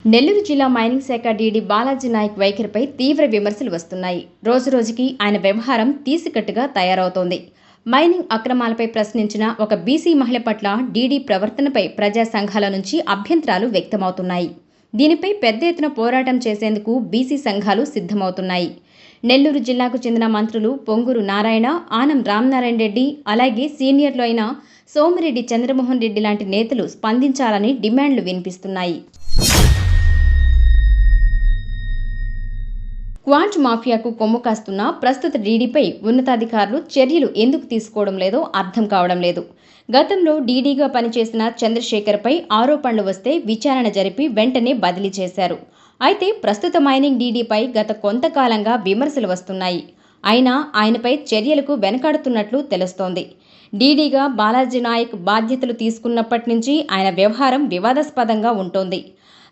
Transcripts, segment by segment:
నెల్లూరు జిల్లా మైనింగ్ శాఖ డీడీ బాలాజీ నాయక్ వైఖరిపై తీవ్ర విమర్శలు వస్తున్నాయి. రోజురోజుకి ఆయన వ్యవహారం తీసికట్టుగా తయారవుతోంది. మైనింగ్ అక్రమాలపై ప్రశ్నించిన ఒక బీసీ మహిళ పట్ల డీడీ ప్రవర్తనపై ప్రజా సంఘాల నుంచి అభ్యంతరాలు వ్యక్తమవుతున్నాయి. దీనిపై పెద్ద ఎత్తున పోరాటం చేసేందుకు బీసీ సంఘాలు సిద్ధమవుతున్నాయి. నెల్లూరు జిల్లాకు చెందిన మంత్రులు పొంగూరు నారాయణ, ఆనం రామనారాయణ రెడ్డి, అలాగే సీనియర్లు అయిన సోమిరెడ్డి చంద్రమోహన్ రెడ్డి లాంటి నేతలు స్పందించాలని డిమాండ్లు వినిపిస్తున్నాయి. క్వాంట్ మాఫియాకు కొమ్ము కాస్తున్న ప్రస్తుత డీడీపై ఉన్నతాధికారులు చర్యలు ఎందుకు తీసుకోవడం లేదో అర్థం కావడం లేదు. గతంలో డీడీగా పనిచేసిన చంద్రశేఖర్పై ఆరోపణలు వస్తే విచారణ జరిపి వెంటనే బదిలీ చేశారు. అయితే ప్రస్తుత మైనింగ్ డీడీపై గత కొంతకాలంగా విమర్శలు వస్తున్నాయి. అయినా ఆయనపై చర్యలకు వెనకాడుతున్నట్లు తెలుస్తోంది. డీడీగా బాలాజీ నాయక్ బాధ్యతలు తీసుకున్నప్పటి నుంచి ఆయన వ్యవహారం వివాదాస్పదంగా ఉంటోంది.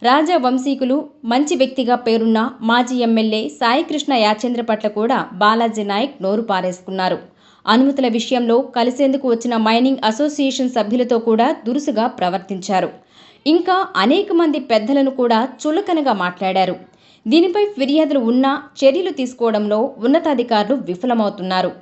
రాజా వంశీకులు మంచి వ్యక్తిగా పేరున్న మాజీ ఎమ్మెల్యే సాయికృష్ణ యాచంద్ర పట్ల కూడా బాలాజీ నాయక్ నోరు పారేసుకున్నారు. అనుమతుల విషయంలో కలిసేందుకు వచ్చిన మైనింగ్ అసోసియేషన్ సభ్యులతో కూడా దురుసుగా ప్రవర్తించారు. ఇంకా అనేక మంది పెద్దలను కూడా చులకనగా మాట్లాడారు. దీనిపై ఫిర్యాదులు ఉన్నా చర్యలు తీసుకోవడంలో ఉన్నతాధికారులు విఫలమవుతున్నారు.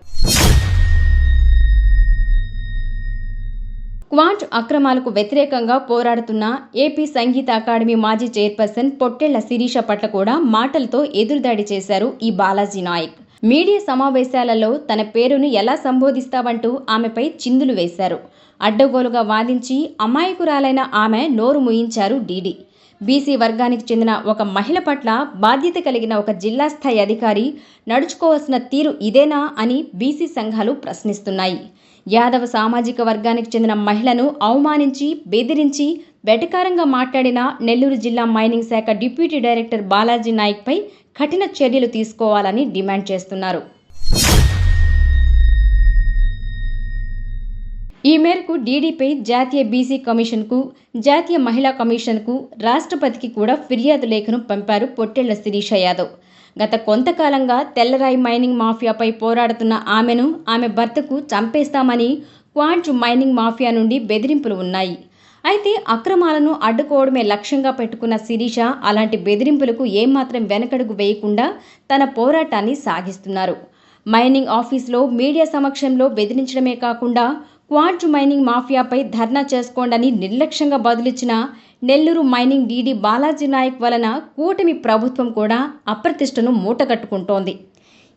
క్వాంట్ అక్రమాలకు వ్యతిరేకంగా పోరాడుతున్న ఏపీ సంగీత అకాడమీ మాజీ చైర్పర్సన్ పొట్టెళ్ల శిరీష పట్ల కూడా మాటలతో ఎదురుదాడి చేశారు ఈ బాలాజీ నాయక్. మీడియా సమావేశాలలో తన పేరును ఎలా సంబోధిస్తావంటూ ఆమెపై చిందులు వేశారు. అడ్డగోలుగా వాదించి అమాయకురాలైన ఆమె నోరు మూయించారు డీడీ. బీసీ వర్గానికి చెందిన ఒక మహిళ పట్ల బాధ్యత కలిగిన ఒక జిల్లా స్థాయి అధికారి నడుచుకోవాల్సిన తీరు ఇదేనా అని బీసీ సంఘాలు ప్రశ్నిస్తున్నాయి. యాదవ సామాజిక వర్గానికి చెందిన మహిళను అవమానించి, బెదిరించి, వెటకారంగా మాట్లాడిన నెల్లూరు జిల్లా మైనింగ్ శాఖ డిప్యూటీ డైరెక్టర్ బాలాజీ నాయక్పై కఠిన చర్యలు తీసుకోవాలని డిమాండ్ చేస్తున్నారు. ఈ మేరకు డీడీపై జాతీయ బీసీ కమిషన్కు, జాతీయ మహిళా కమిషన్కు, రాష్ట్రపతికి కూడా ఫిర్యాదు లేఖను పంపారు పొట్టెళ్ల శిరీష యాదవ్. గత కొంతకాలంగా తెల్లరాయి మైనింగ్ మాఫియాపై పోరాడుతున్న ఆమెను, ఆమె భర్తకు చంపేస్తామని క్వాంట్ మైనింగ్ మాఫియా నుండి బెదిరింపులు ఉన్నాయి. అయితే అక్రమాలను అడ్డుకోవడమే లక్ష్యంగా పెట్టుకున్న శిరీష అలాంటి బెదిరింపులకు ఏమాత్రం వెనకడుగు వేయకుండా తన పోరాటాన్ని సాగిస్తున్నారు. మైనింగ్ ఆఫీసులో మీడియా సమక్షంలో బెదిరించడమే కాకుండా క్వాంట్ మైనింగ్ మాఫియాపై ధర్నా చేసుకోండని నిర్లక్ష్యంగా బదులిచ్చిన నెల్లూరు మైనింగ్ డీడీ బాలాజీ నాయక్ వలన కూటమి ప్రభుత్వం కూడా అప్రతిష్టను మూటగట్టుకుంటోంది.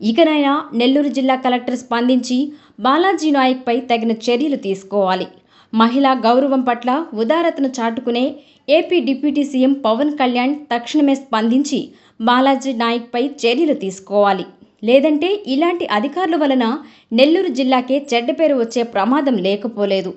ఇకనైనా నెల్లూరు జిల్లా కలెక్టర్ స్పందించి బాలాజీ నాయక్పై తగిన చర్యలు తీసుకోవాలి. మహిళా గౌరవం పట్ల ఉదారతను చాటుకునే AP deputy CM Pawan Kalyan తక్షణమే స్పందించి బాలాజీ నాయక్పై చర్యలు తీసుకోవాలి. లేదంటే ఇలాంటి అధికారుల వలన నెల్లూరు జిల్లాకే చెడ్డ పేరు వచ్చే ప్రమాదం లేకపోలేదు.